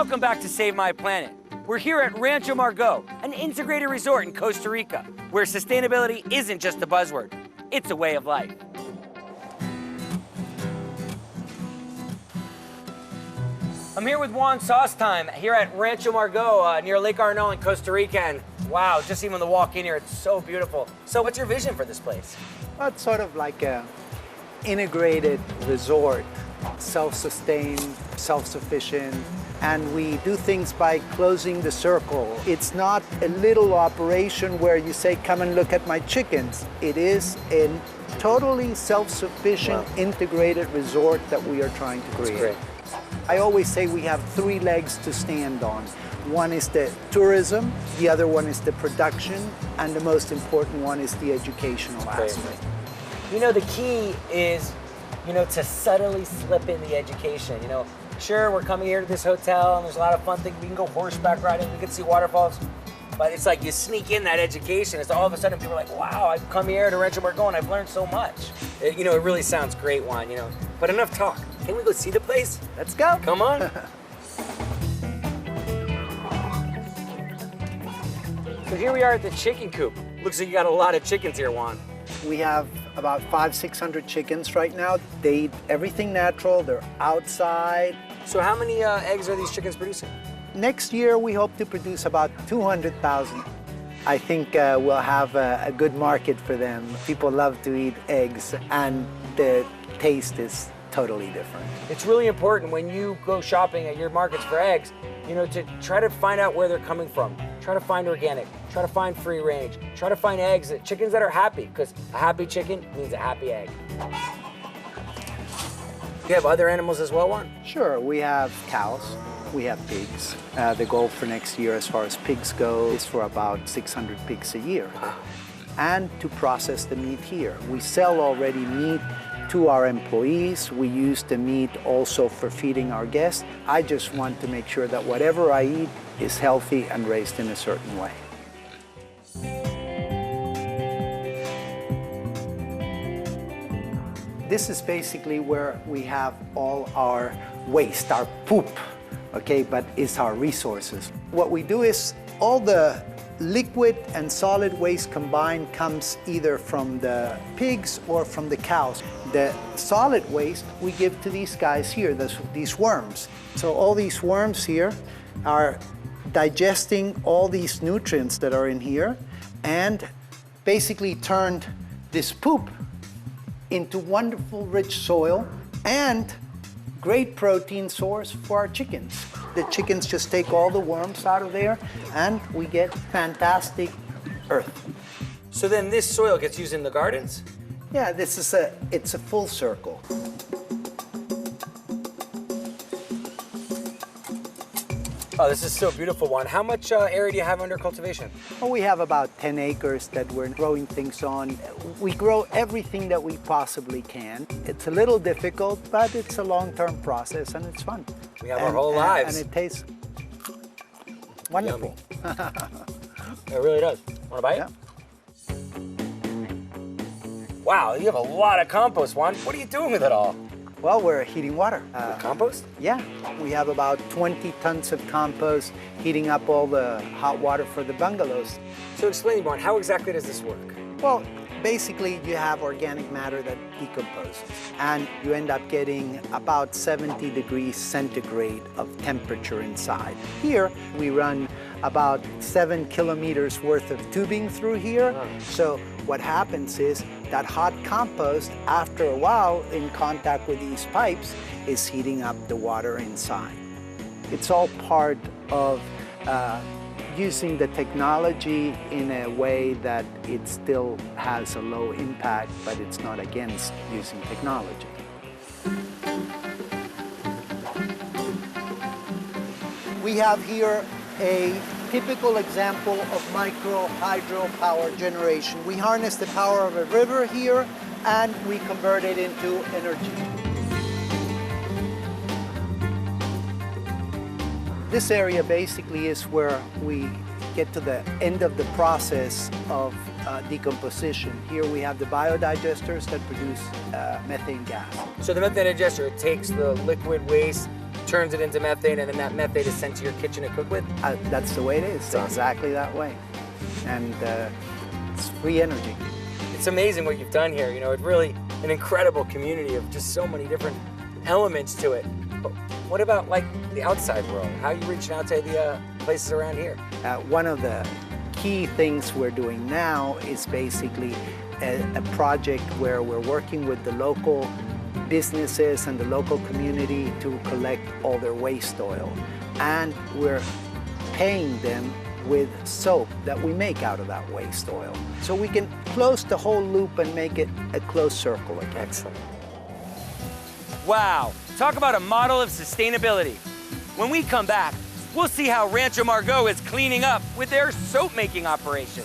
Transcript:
Welcome back to Save My Planet. We're here at Rancho Margot, an integrated resort in Costa Rica, where sustainability isn't just a buzzword, it's a way of life. I'm here with Juan Sostime here at Rancho Margot near Lake Arnault in Costa Rica, and wow, just even the walk in here, it's so beautiful. So what's your vision for this place? Well, it's sort of like an integrated resort, self-sustained, self-sufficient, and we do things by closing the circle. It's not a little operation where you say, come and look at my chickens. It is a totally self-sufficient, integrated resort that we are trying to create. That's great. I always say we have three legs to stand on. One is the tourism, the other one is the production, and the most important one is the educational aspect. You know, the key is, to subtly slip in the education. Sure, we're coming here to this hotel and there's a lot of fun things. We can go horseback riding, we can see waterfalls, but it's like you sneak in that education. It's all of a sudden people are like, wow, I've come here to Rancho Margot and I've learned so much. It really sounds great, Juan, But enough talk. Can we go see the place? Let's go. Come on. So here we are at the chicken coop. Looks like you got a lot of chickens here, Juan. We have about 500-600 chickens right now. They eat everything natural, they're outside. So how many eggs are these chickens producing? Next year, we hope to produce about 200,000. I think we'll have a good market for them. People love to eat eggs, and the taste is totally different. It's really important when you go shopping at your markets for eggs, to try to find out where they're coming from. Try to find organic, try to find free range, try to find chickens that are happy, because a happy chicken means a happy egg. You have other animals as well, Juan? Sure, we have cows, we have pigs. The goal for next year as far as pigs go is for about 600 pigs a year. And to process the meat here. We sell already meat to our employees. We use the meat also for feeding our guests. I just want to make sure that whatever I eat is healthy and raised in a certain way. This is basically where we have all our waste, our poop, okay, but it's our resources. What we do is all the liquid and solid waste combined comes either from the pigs or from the cows. The solid waste we give to these guys here, these worms. So all these worms here are digesting all these nutrients that are in here and basically turned this poop into wonderful rich soil and great protein source for our chickens. The chickens just take all the worms out of there and we get fantastic earth. So then this soil gets used in the gardens? Yeah, it's a full circle. Oh, this is so beautiful, Juan. How much area do you have under cultivation? Well, we have about 10 acres that we're growing things on. We grow everything that we possibly can. It's a little difficult, but it's a long-term process and it's fun. We have our whole lives. And it tastes wonderful. It really does. Want to buy it? Yeah. Wow, you have a lot of compost, Juan. What are you doing with it all? Well, we're heating water. Compost? Yeah, we have about 20 tons of compost heating up all the hot water for the bungalows. So explain, Juan, how exactly does this work? Well, basically you have organic matter that decomposes and you end up getting about 70 degrees centigrade of temperature inside. Here we run about 7 kilometers worth of tubing through here. Wow. So what happens is that hot compost, after a while in contact with these pipes, is heating up the water inside. It's all part of using the technology in a way that it still has a low impact, but it's not against using technology. We have here a typical example of micro hydro power generation. We harness the power of a river here and we convert it into energy. This area basically is where we get to the end of the process of decomposition. Here we have the biodigesters that produce methane gas. So the methane digester, it takes the liquid waste, turns it into methane, and then that methane is sent to your kitchen to cook with? That's the way it is, exactly that way. And it's free energy. It's amazing what you've done here. You know, it's really an incredible community of just so many different elements to it. But what about like the outside world? How are you reaching out to the places around here? One of the key things we're doing now is basically a project where we're working with the local businesses and the local community to collect all their waste oil. And we're paying them with soap that we make out of that waste oil. So we can close the whole loop and make it a closed circle again. Excellent. Wow, talk about a model of sustainability. When we come back, we'll see how Rancho Margot is cleaning up with their soap-making operation.